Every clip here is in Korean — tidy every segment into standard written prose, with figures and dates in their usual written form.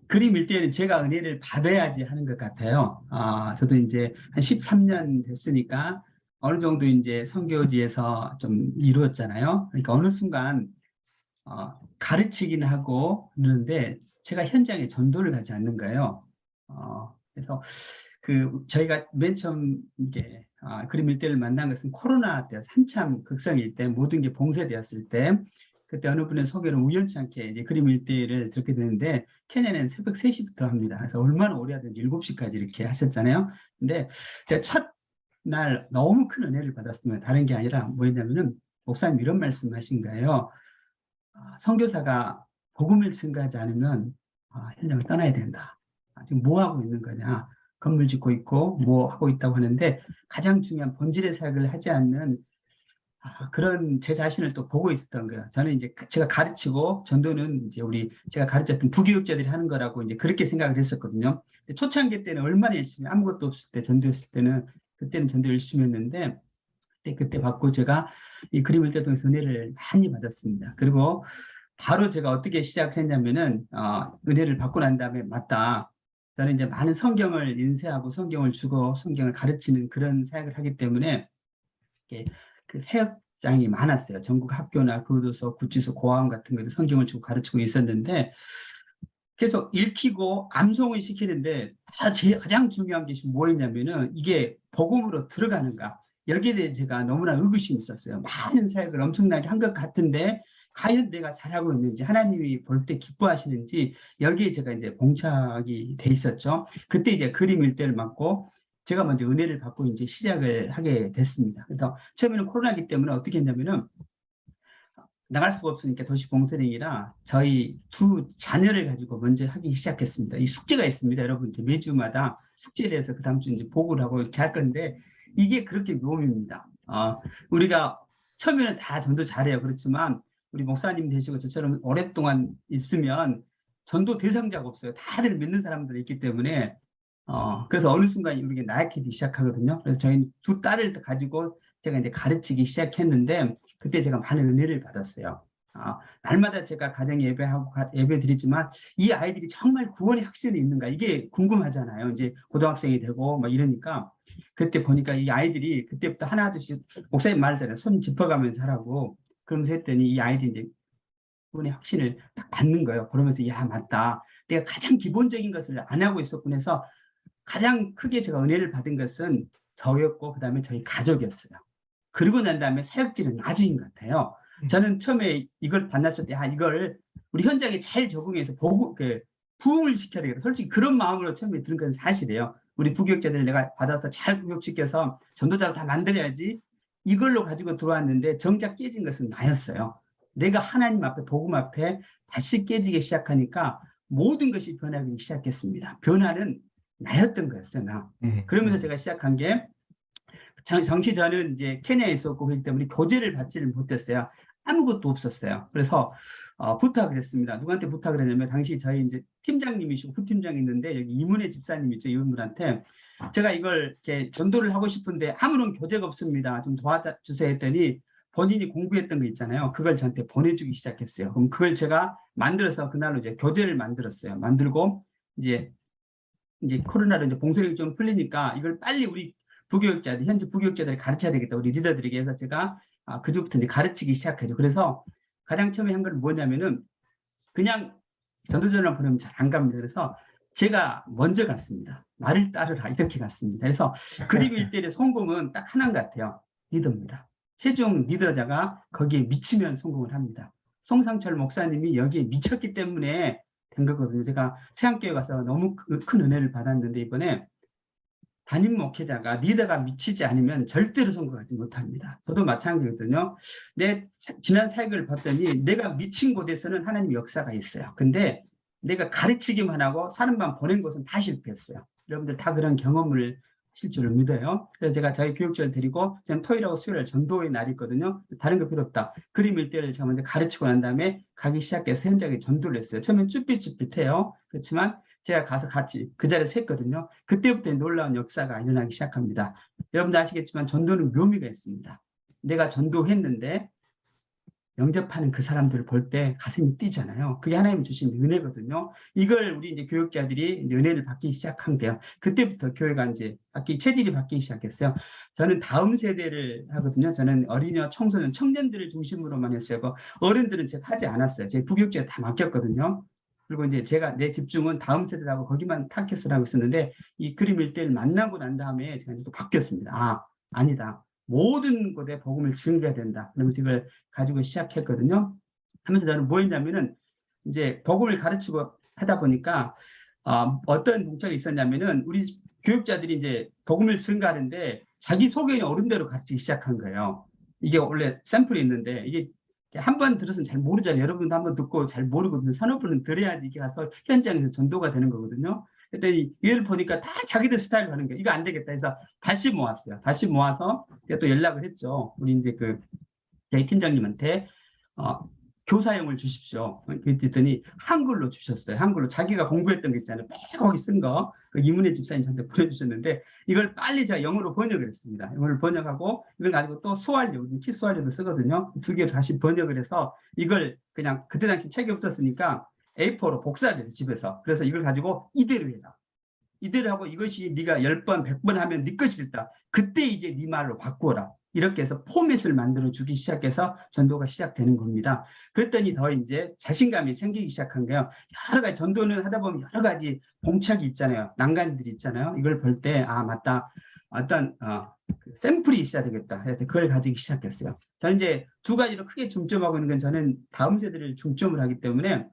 그림 일대는 제가 은혜를 받아야지 하는 것 같아요. 저도 이제 한 13년 됐으니까 어느 정도 이제 선교지에서 좀 이루었잖아요. 그러니까 어느 순간 가르치긴 하고 그러는데 제가 현장에 전도를 가지 않는 거예요. 그래서 저희가 맨 처음 이게 그림 일대를 만난 것은 코로나 때 한참 극성일 때 모든 게 봉쇄되었을 때 그때 어느 분의 소개로 우연치 않게 이제 그림 일대를 듣게 되는데 케냐는 새벽 3시부터 합니다. 그래서 얼마나 오래 하든지 7시까지 이렇게 하셨잖아요. 근데 제가 첫날 너무 큰 은혜를 받았습니다. 다른 게 아니라 뭐였냐면은 목사님 이런 말씀하신 거예요. 선교사가 복음을 증거하지 않으면 현장을 떠나야 된다. 지금 뭐 하고 있는 거냐? 건물 짓고 있고 뭐 하고 있다고 하는데 가장 중요한 본질의 사역을 하지 않는 그런 제 자신을 또 보고 있었던 거예요. 저는 이제 제가 가르치고 전도는 이제 제가 가르쳤던 부교육자들이 하는 거라고 이제 그렇게 생각을 했었거든요. 근데 초창기 때는 얼마나 열심히 아무것도 없을 때 전도했을 때는 그때는 전도 열심히 했는데 그때 받고 제가 이 그림을 떼통해서 은혜를 많이 받았습니다. 그리고 바로 제가 어떻게 시작을 했냐면은 은혜를 받고 난 다음에 맞다. 저는 이제 많은 성경을 인쇄하고 성경을 주고 성경을 가르치는 그런 사역을 하기 때문에 그 사역장이 많았어요. 전국 학교나 교도소, 구치소, 고아원 같은 것도 성경을 주고 가르치고 있었는데 계속 읽히고 암송을 시키는데 가장 중요한 것이 뭐였냐면은 이게 복음으로 들어가는가. 여기에 대해 제가 너무나 의구심이 있었어요. 많은 사역을 엄청나게 한 것 같은데 과연 내가 잘하고 있는지 하나님이 볼 때 기뻐하시는지 여기에 제가 이제 봉착이 돼 있었죠. 그때 이제 그림 일대를 맡고 제가 먼저 은혜를 받고 이제 시작을 하게 됐습니다. 그래서 처음에는 코로나기 때문에 어떻게 했냐면은 나갈 수가 없으니까 도시 봉사령이라 저희 두 자녀를 가지고 먼저 하기 시작했습니다. 이 숙제가 있습니다. 여러분 이제 매주마다 숙제를 해서 그 다음 주 이제 보고를 하고 이렇게 할 건데 이게 그렇게 묘입니다. 우리가 처음에는 다 전도 잘해요. 그렇지만 우리 목사님 되시고 저처럼 오랫동안 있으면 전도 대상자가 없어요. 다들 믿는 사람들이 있기 때문에 그래서 어느 순간 우리가 나약해지기 시작하거든요. 그래서 저희 두 딸을 가지고 제가 이제 가르치기 시작했는데 그때 제가 많은 은혜를 받았어요. 날마다 제가 가정 예배하고 예배 드리지만 이 아이들이 정말 구원의 확신이 있는가 이게 궁금하잖아요. 이제 고등학생이 되고 막 이러니까 그때 보니까 이 아이들이 그때부터 하나둘씩 목사님 말했잖아요. 손 짚어가면서 하라고 그러면서 했더니 이 아이들이 이제 구원의 확신을 딱 받는 거예요. 그러면서 야 맞다. 내가 가장 기본적인 것을 안 하고 있었군 해서 가장 크게 제가 은혜를 받은 것은 저였고 그다음에 저희 가족이었어요. 그러고 난 다음에 사역지는 나중인 것 같아요. 저는 처음에 이걸 만났을 때, 이걸 우리 현장에 잘 적응해서 부흥을 시켜야 되겠다. 솔직히 그런 마음으로 처음에 들은 건 사실이에요. 우리 부교육자들 내가 받아서 잘 교육시켜서 전도자로 다 만들어야지. 이걸로 가지고 들어왔는데 정작 깨진 것은 나였어요. 내가 하나님 앞에, 복음 앞에 다시 깨지기 시작하니까 모든 것이 변하기 시작했습니다. 변화는 나였던 거였어요, 나. 그러면서 제가 시작한 게 정치 저는 이제 케냐에 있었고 그렇기 때문에 교제를 받지를 못했어요. 아무것도 없었어요. 그래서 부탁을 했습니다. 누구한테 부탁을 했냐면 당시 저희 이제 팀장님이시고 부팀장이 있는데 여기 이문혜 집사님 있죠. 이분한테 제가 이걸 이렇게 전도를 하고 싶은데 아무런 교재가 없습니다. 좀 도와주세요 했더니 본인이 공부했던 거 있잖아요. 그걸 저한테 보내주기 시작했어요. 그럼 그걸 제가 만들어서 그날로 이제 교재를 만들었어요. 만들고 이제 코로나로 이제 봉쇄력이 좀 풀리니까 이걸 빨리 우리 부교육자들, 현재 부교육자들 가르쳐야 되겠다. 우리 리더들에게 해서 제가 그주부터 이제 가르치기 시작하죠. 그래서 가장 처음에 한 건 뭐냐면은 그냥 전도전을 보내면 잘 안 갑니다. 그래서 제가 먼저 갔습니다. 나를 따르라 이렇게 갔습니다. 그래서 그림 일대의 성공은 딱 하나인 것 같아요. 리더입니다. 최종 리더자가 거기에 미치면 성공을 합니다. 송상철 목사님이 여기에 미쳤기 때문에 된 거거든요. 제가 세안교회 가서 너무 큰 은혜를 받았는데 이번에 담임 목회자가 리더가 미치지 않으면 절대로 성공하지 못합니다. 저도 마찬가지거든요. 내 지난 사역을 봤더니 내가 미친 곳에서는 하나님 역사가 있어요. 근데 내가 가르치기만 하고 사람만 보낸 곳은 다 실패했어요. 여러분들 다 그런 경험을 하실 줄을 믿어요. 그래서 제가 저희 교육자를 데리고 저는 토요일하고 수요일 전도의 날이 있거든요. 다른 거 필요 없다. 그림 일대를 제가 먼저 가르치고 난 다음에 가기 시작해서 현장에 전도를 했어요. 처음엔 쭈삣쭈삣해요. 그렇지만 제가 가서 같이 그 자리에서 했거든요. 그때부터 놀라운 역사가 일어나기 시작합니다. 여러분도 아시겠지만 전도는 묘미가 있습니다. 내가 전도했는데 영접하는 그 사람들을 볼 때 가슴이 뛰잖아요. 그게 하나님 주신 은혜거든요. 이걸 우리 이제 교육자들이 이제 은혜를 받기 시작한 게요. 그때부터 교회가 이제 체질이 바뀌기 시작했어요. 저는 다음 세대를 하거든요. 저는 어린이와 청소년, 청년들을 중심으로만 했어요. 어른들은 제가 하지 않았어요. 제 부교육자에 다 맡겼거든요. 그리고 이제 제가 내 집중은 다음 세대라고 거기만 타겟을 하고 있었는데 이 그림 일대를 만나고 난 다음에 제가 이제 또 바뀌었습니다. 아니다. 모든 곳에 복음을 증거해야 된다. 그러면서 이걸 가지고 시작했거든요. 하면서 저는 뭐 했냐면은 이제 복음을 가르치고 하다 보니까 어떤 동작이 있었냐면은 우리 교육자들이 이제 복음을 증가하는데 자기 소개는 옳은 대로 가르치기 시작한 거예요. 이게 원래 샘플이 있는데 이게 한 번 들어서는 잘 모르잖아요. 여러분도 한 번 듣고 잘 모르거든요. 산업부는 들어야지 이게 가서 현장에서 전도가 되는 거거든요. 그랬더니 얘를 보니까 다 자기들 스타일로 하는 거예요. 이거 안 되겠다 해서 다시 모았어요. 다시 모아서 또 연락을 했죠. 우리 이제 저희 팀장님한테 교사용을 주십시오. 그랬더니 한글로 주셨어요. 한글로 자기가 공부했던 거 있잖아요. 거기 쓴 거. 이문혜 집사님 저한테 보내주셨는데 이걸 빨리 제가 영어로 번역을 했습니다. 영어를 번역하고 이걸 가지고 또 수완료, 키수완료도 쓰거든요. 두 개를 다시 번역을 해서 이걸 그냥 그때 당시 책이 없었으니까 A4로 복사를 해서 집에서. 그래서 이걸 가지고 이대로 해라. 이대로 하고 이것이 네가 10번, 100번 하면 네 것이 됐다. 그때 이제 네 말로 바꾸어라. 이렇게 해서 포맷을 만들어주기 시작해서 전도가 시작되는 겁니다. 그랬더니 더 이제 자신감이 생기기 시작한 거예요. 여러 가지 전도는 하다 보면 여러 가지 봉착이 있잖아요. 난간들이 있잖아요. 이걸 볼 때, 맞다. 어떤 샘플이 있어야 되겠다. 그래서 그걸 가지기 시작했어요. 저는 이제 두 가지로 크게 중점하고 있는 건 저는 다음 세대를 중점을 하기 때문에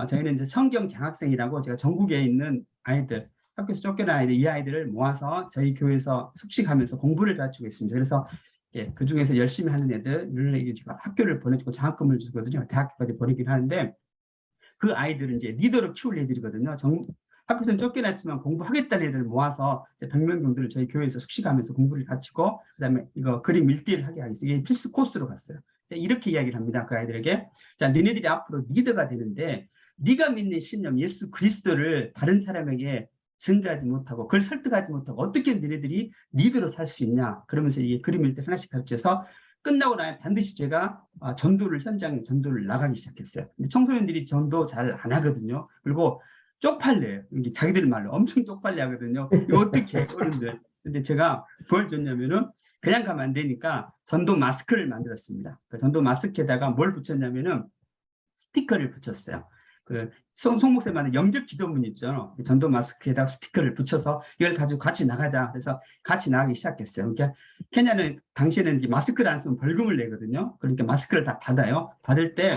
저희는 이제 성경 장학생이라고 제가 전국에 있는 아이들, 학교에서 쫓겨난 아이들, 이 아이들을 모아서 저희 교회에서 숙식하면서 공부를 가르치고 있습니다. 그래서 그 중에서 열심히 하는 애들을 제가 학교를 보내주고 장학금을 주거든요. 대학교까지 보내긴 하는데 그 아이들은 이제 리더로 키울 애들이거든요. 학교에서는 쫓겨났지만 공부하겠다는 애들을 모아서 100명 정도를 저희 교회에서 숙식하면서 공부를 가르치고 그다음에 이거 그림 밀대를 하게 하겠어요. 이게 필수 코스로 갔어요. 이렇게 이야기를 합니다. 그 아이들에게. 자, 너네들이 앞으로 리더가 되는데 네가 믿는 신념 예수 그리스도를 다른 사람에게 증거하지 못하고 그걸 설득하지 못하고 어떻게 너네들이 리더로 살 수 있냐. 그러면서 이게 그림 밀대 하나씩 가르쳐서 끝나고 나면 반드시 제가 현장에 전도를 나가기 시작했어요. 근데 청소년들이 전도 잘 안 하거든요. 그리고 쪽팔려요. 자기들 말로 엄청 쪽팔려 하거든요. 이거 어떻게 해, 어른들. 근데 제가 뭘 줬냐면은 그냥 가면 안 되니까 전도 마스크를 만들었습니다. 그 전도 마스크에다가 뭘 붙였냐면은 스티커를 붙였어요. 송목사님한테 영접 기도문 있죠. 전도 마스크에다 스티커를 붙여서 이걸 가지고 같이 나가자. 그래서 같이 나가기 시작했어요. 그러니까 케냐는 당시에는 마스크를 안 쓰면 벌금을 내거든요. 그러니까 마스크를 다 받아요. 받을 때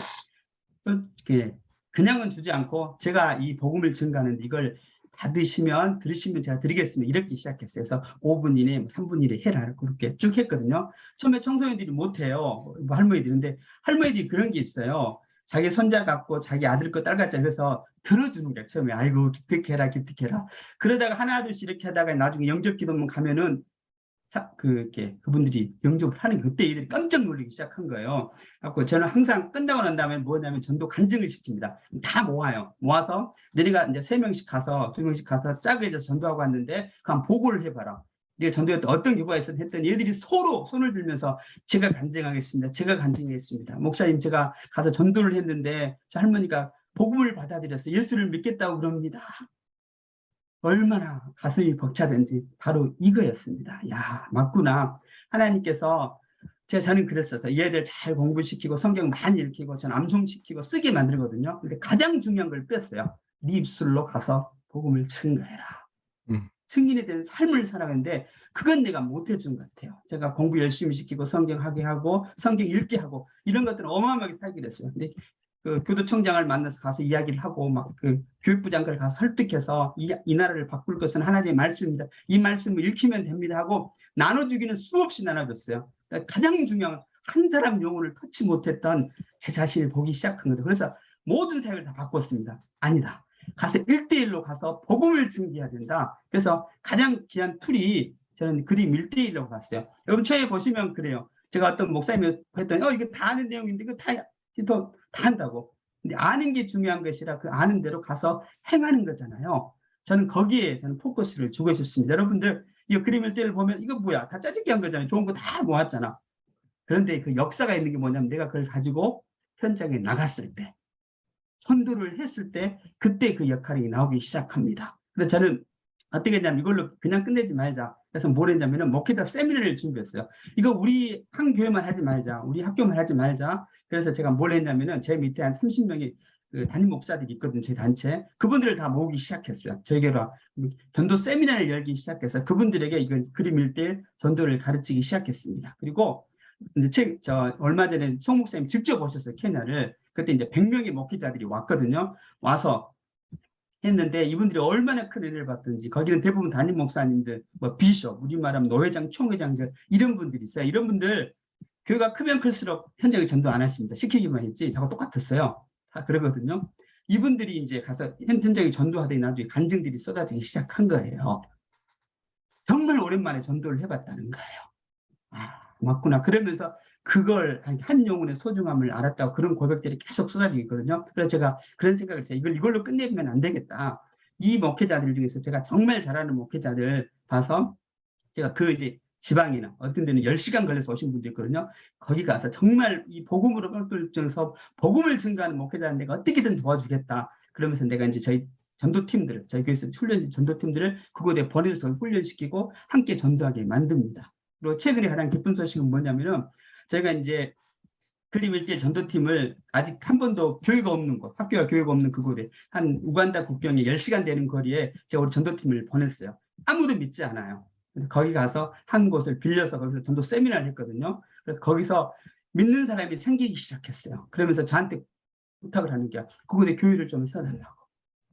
그냥은 주지 않고 제가 이 복음을 증가하는데 이걸 들으시면 제가 드리겠습니다. 이렇게 시작했어요. 그래서 5분 이내, 3분 이내 해라. 그렇게 쭉 했거든요. 처음에 청소년들이 못해요. 할머니들인데 할머니들이 그런 게 있어요. 자기 손자 같고 자기 아들 거 딸 같자 해서 들어주는 거야. 처음에 아이고 기특해라 기특해라. 그러다가 하나 둘씩 이렇게 하다가 나중에 영접 기도문 가면은 그분들이 영접을 하는 그때 이들이 깜짝 놀라기 시작한 거예요. 그래서 저는 항상 끝나고 난 다음에 뭐냐면 전도 간증을 시킵니다. 다 모아요. 모아서 너네가 이제 3명씩 가서 2명씩 가서 짝을 해서 전도하고 왔는데 그럼 보고를 해봐라. 네가 전도에 어떤 경우가 있었 했더니 얘들이 서로 손을 들면서 제가 간증하겠습니다. 제가 간증했습니다. 목사님 제가 가서 전도를 했는데 저 할머니가 복음을 받아들여서 예수를 믿겠다고 그럽니다. 얼마나 가슴이 벅차든지 바로 이거였습니다. 야, 맞구나. 하나님께서 저는 그랬어요. 이 애들 잘 공부시키고 성경 많이 읽히고 전 암송시키고 쓰게 만들거든요. 근데 가장 중요한 걸 뺐어요. 네 입술로 가서 복음을 증거해라. 승인에 대한 삶을 살아가는데 그건 내가 못해준 것 같아요. 제가 공부 열심히 시키고 성경 하게 하고 성경 읽게 하고 이런 것들은 어마어마하게 살게 됐어요. 근데 교도청장을 만나서 가서 이야기를 하고 교육부 장관을 가서 설득해서 이 나라를 바꿀 것은 하나님의 말씀입니다. 이 말씀을 읽히면 됩니다 하고 나눠주기는 수없이 나눠줬어요. 그러니까 가장 중요한 한 사람 영혼을 터치 못했던 제 자신을 보기 시작한 거죠. 그래서 모든 사역을 다 바꿨습니다. 아니다. 가서 1대1로 가서 복음을 증기해야 된다. 그래서 가장 귀한 툴이 저는 그림 1대1이라고 봤어요. 여러분 처음에 보시면 그래요. 제가 어떤 목사님이 했더니 이거 다 아는 내용인데 이거 다 한다고. 근데 아는 게 중요한 것이라 그 아는 대로 가서 행하는 거잖아요. 저는 거기에 포커스를 주고 싶습니다. 여러분들 이 그림 1대1을 보면 이거 뭐야? 다 짜집기 한 거잖아요. 좋은 거 다 모았잖아. 그런데 그 역사가 있는 게 뭐냐면 내가 그걸 가지고 현장에 나갔을 때, 선도를 했을 때 그때 그 역할이 나오기 시작합니다. 그래서 저는 어떻게 했냐면 이걸로 그냥 끝내지 말자. 그래서 뭘 했냐면은 목회자 세미나를 준비했어요. 이거 우리 한 교회만 하지 말자. 우리 학교만 하지 말자. 그래서 제가 뭘 했냐면은 제 밑에 한 30명이 그 담임 목사들이 있거든요. 제 단체. 그분들을 다 모으기 시작했어요. 저희가 전도 세미나를 열기 시작해서 그분들에게 이걸 그림 일대 전도를 가르치기 시작했습니다. 그리고 이제 얼마 전에 송 목사님 직접 오셨어요. 케냐를. 그때 이제 100명의 목회자들이 왔거든요. 와서 했는데 이분들이 얼마나 큰 은혜를 받든지 거기는 대부분 담임 목사님들, 뭐 비숍, 우리 말하면 노회장, 총회장들 이런 분들이 있어요. 이런 분들 교회가 크면 클수록 현장에 전도 안 하십니다. 시키기만 했지 저하고 똑같았어요. 다 그러거든요. 이분들이 이제 가서 현장에 전도하더니 나중에 간증들이 쏟아지기 시작한 거예요. 정말 오랜만에 전도를 해봤다는 거예요. 아, 맞구나. 그러면서 그걸 한 영혼의 소중함을 알았다고 그런 고백들이 계속 쏟아지고 있거든요. 그래서 제가 그런 생각을 했어요. 이걸로 끝내면 안 되겠다. 이 목회자들 중에서 제가 정말 잘하는 목회자들 봐서 제가 그 이제 지방이나 어떤 데는 10시간 걸려서 오신 분도 있거든요. 거기 가서 정말 이 복음으로 끌끌증서 복음을 증거하는 목회자는 내가 어떻게든 도와주겠다. 그러면서 내가 이제 저희 전도팀들을, 저희 교회에서 훈련 전도팀들을 그곳에 보내서 훈련시키고 함께 전도하게 만듭니다. 그리고 최근에 가장 기쁜 소식은 뭐냐면은 저희가 이제 그림 일대 전도팀을 아직 한 번도 교회가 없는 곳, 학교와 교회가 없는 그곳에 한 우간다 국경에 10시간 되는 거리에 제가 우리 전도팀을 보냈어요. 아무도 믿지 않아요. 거기 가서 한 곳을 빌려서 거기서 전도 세미나를 했거든요. 그래서 거기서 믿는 사람이 생기기 시작했어요. 그러면서 저한테 부탁을 하는 게 그곳에 교회를 좀 세워달라고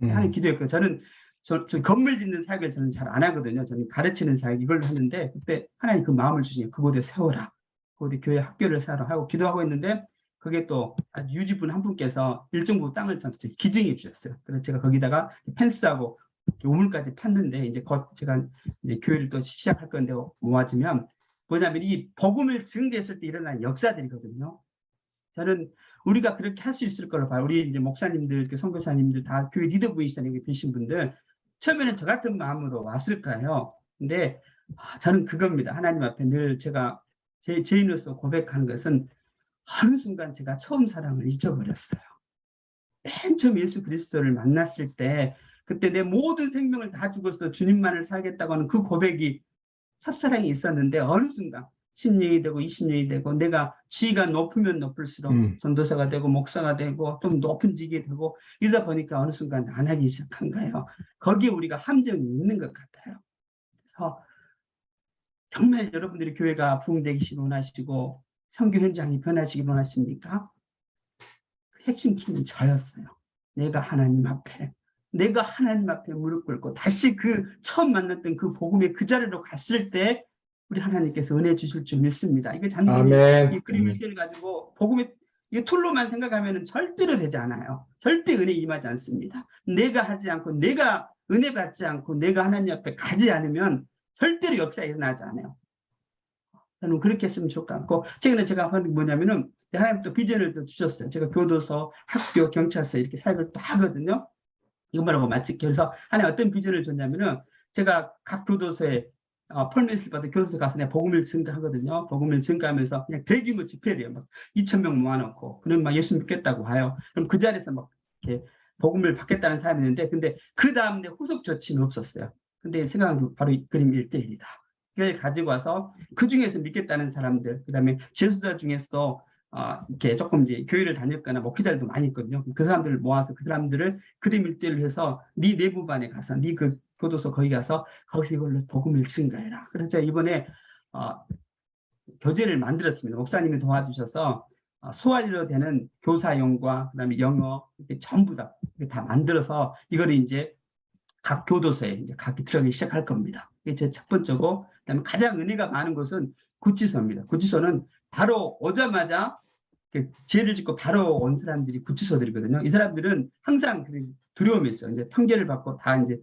하는 기도였고요. 저는 저 건물 짓는 사역을 저는 잘 안 하거든요. 저는 가르치는 사역 이걸 하는데 그때 하나님 그 마음을 주시니 그곳에 세워라. 그곳에 교회 학교를 세워라 하고 기도하고 있는데 그게 또 유지분 한 분께서 일정 부분 땅을 저한테 기증해 주셨어요. 그래서 제가 거기다가 펜스하고 우물까지 팠는데 이제 제가 이제 교회를 또 시작할 건데 모아지면 뭐냐면 이 복음을 증거했을 때 일어난 역사들이거든요. 저는 우리가 그렇게 할 수 있을 거라 봐요. 우리 이제 목사님들, 선교사님들 다 교회 리더 부이시는 계신 분들 처음에는 저 같은 마음으로 왔을까요? 근데 저는 그겁니다. 하나님 앞에 늘 제가 제 죄인으로서 고백하는 것은 어느 순간 제가 처음 사랑을 잊어버렸어요. 맨 처음 예수 그리스도를 만났을 때 그때 내 모든 생명을 다 주고서 주님만을 살겠다고 하는 그 고백이 첫사랑이 있었는데 어느 순간 10년이 되고 20년이 되고 내가 지위가 높으면 높을수록 전도사가 되고 목사가 되고 좀 높은 직이 되고 이러다 보니까 어느 순간 안 하기 시작한 거예요. 거기에 우리가 함정이 있는 것 같아요. 그래서 정말 여러분들이 교회가 부흥되기를 원하시고 선교 현장이 변하시길 원하십니까? 핵심 키는 저였어요. 내가 하나님 앞에 무릎 꿇고 다시 그 처음 만났던 그 복음의 그 자리로 갔을 때 우리 하나님께서 은혜 주실 줄 믿습니다. 이게 단순히 이 그림을 가지고 복음의 이 툴로만 생각하면 절대로 되지 않아요. 절대 은혜 임하지 않습니다. 내가 하지 않고 내가 은혜 받지 않고 내가 하나님 앞에 가지 않으면 절대로 역사 일어나지 않아요. 저는 그렇게 했으면 좋을 것 같고 최근에 제가 하는 게 뭐냐면은 하나님 또 비전을 또 주셨어요. 제가 교도소, 학교, 경찰서 이렇게 사역을 또 하거든요. 이것만 하고 마치 그래서 하나님 어떤 비전을 줬냐면은 제가 각 교도소에 펄밋을 받아 교도소 가서 내가 복음을 증거하거든요. 복음을 증거하면서 그냥 대규모 집회를 해요. 막 2,000명 모아놓고 그럼 막 예수 믿겠다고 와요. 그럼 그 자리에서 막 이렇게 복음을 받겠다는 사람이 있는데 근데 그 다음 내 후속 조치는 없었어요. 근데 생각은 바로 이 그림 1대1이다. 그걸 가지고 와서 그 중에서 믿겠다는 사람들, 그 다음에 재수자 중에서도 이렇게 조금 이제 교회를 다녔거나 목회자들도 많이 있거든요. 그 사람들을 모아서 그 사람들을 그림 일대를 해서 네 내부반에 가서 네 그 교도소 거기 가서 거기서 이걸로 복음을 증가해라. 그래서 제가 이번에 교재를 만들었습니다. 목사님이 도와주셔서 소활로 되는 교사용과 그다음에 영어 이렇게 전부 다 만들어서 이거를 이제 각 교도소에 이제 각 들어가기 시작할 겁니다. 이게 제 첫 번째고, 그다음에 가장 은혜가 많은 곳은 구치소입니다. 구치소는 바로 오자마자 죄를 짓고 바로 온 사람들이 구치소들이거든요. 이 사람들은 항상 두려움이 있어요. 이제 판결을 받고 다 이제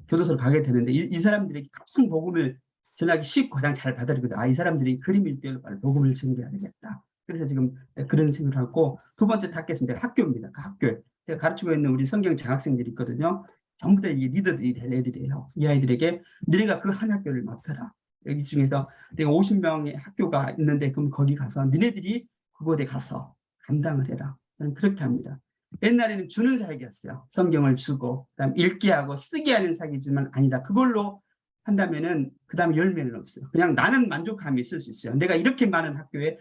교도소로 가게 되는데 이 사람들에게 가장 복음을 전하기 쉽고 가장 잘 받아들이거든요. 이 사람들이 그림 일대로 복음을 전해야 되겠다. 그래서 지금 그런 생각을 하고 두 번째 타겟은 이제 학교입니다. 그 학교 제가 가르치고 있는 우리 성경 장학생들이 있거든요. 전부 다 이 리더들이 될 애들이에요. 이 아이들에게 너네가 그 한 학교를 맡아라. 여기 중에서 내가 50명의 학교가 있는데 그럼 거기 가서 니네들이 그곳에 가서 감당을 해라. 저는 그렇게 합니다. 옛날에는 주는 사역이었어요. 성경을 주고 그다음 읽게 하고 쓰게 하는 사역이지만 아니다. 그걸로 한다면은 그다음 열매는 없어요. 그냥 나는 만족감이 있을 수 있어요. 내가 이렇게 많은 학교에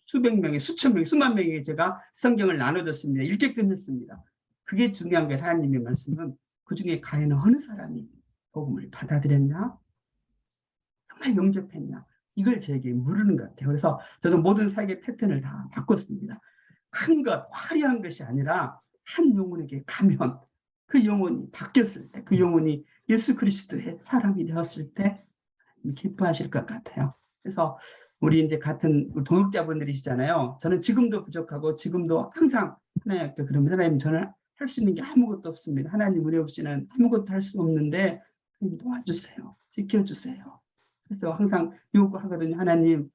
수백 명의 수천 명의 수만 명에게 제가 성경을 나눠줬습니다. 읽게 끝냈습니다. 그게 중요한 게 하나님의 말씀은 그 중에 과연 어느 사람이 복음을 받아들였냐? 정말 영접했냐? 이걸 저에게 물으는 것 같아요. 그래서 저도 모든 사역의 패턴을 다 바꿨습니다. 큰 것, 화려한 것이 아니라 한 영혼에게 가면 그 영혼이 바뀌었을 때, 그 영혼이 예수 그리스도의 사람이 되었을 때 기뻐하실 것 같아요. 그래서 우리 이제 같은 동역자분들이시잖아요. 저는 지금도 부족하고 지금도 항상 하나님 앞에 그러면 하나님 저는 할 수 있는 게 아무것도 없습니다. 하나님 은혜 없이는 아무것도 할 수 없는데 하나님 도와주세요. 지켜주세요. 그래서 항상 요구하거든요. 하나님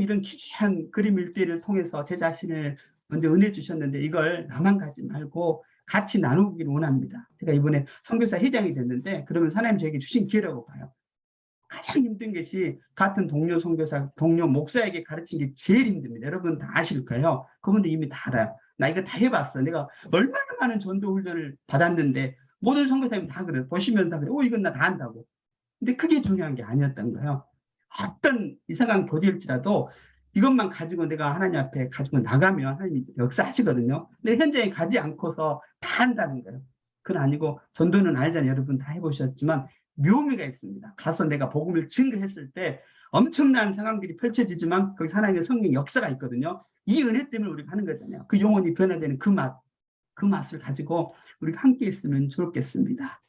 이런 기이한 그림 일대를 통해서 제 자신을 먼저 은혜 주셨는데 이걸 나만 가지 말고 같이 나누기를 원합니다. 제가 이번에 선교사 회장이 됐는데 그러면 하나님 저에게 주신 기회라고 봐요. 가장 힘든 것이 같은 동료 선교사, 동료 목사에게 가르친 게 제일 힘듭니다. 여러분 다 아실 거예요. 그분들 이미 다 알아요. 나 이거 다 해봤어. 내가 얼마나 많은 전도 훈련을 받았는데 모든 선교사님이 다 그래요. 보시면 다 그래요. 이건 나 다 한다고. 근데 그게 중요한 게 아니었던 거예요. 어떤 이상한 교제일지라도 이것만 가지고 내가 하나님 앞에 가지고 나가면 하나님이 역사하시거든요. 근데 현장에 가지 않고서 다 한다는 거예요. 그건 아니고 전도는 알잖아요. 여러분 다 해보셨지만 묘미가 있습니다. 가서 내가 복음을 증거했을 때 엄청난 상황들이 펼쳐지지만 거기 하나님의 성령 역사가 있거든요. 이 은혜 때문에 우리가 하는 거잖아요. 그 영혼이 변화되는 그 맛을 가지고 우리가 함께 있으면 좋겠습니다.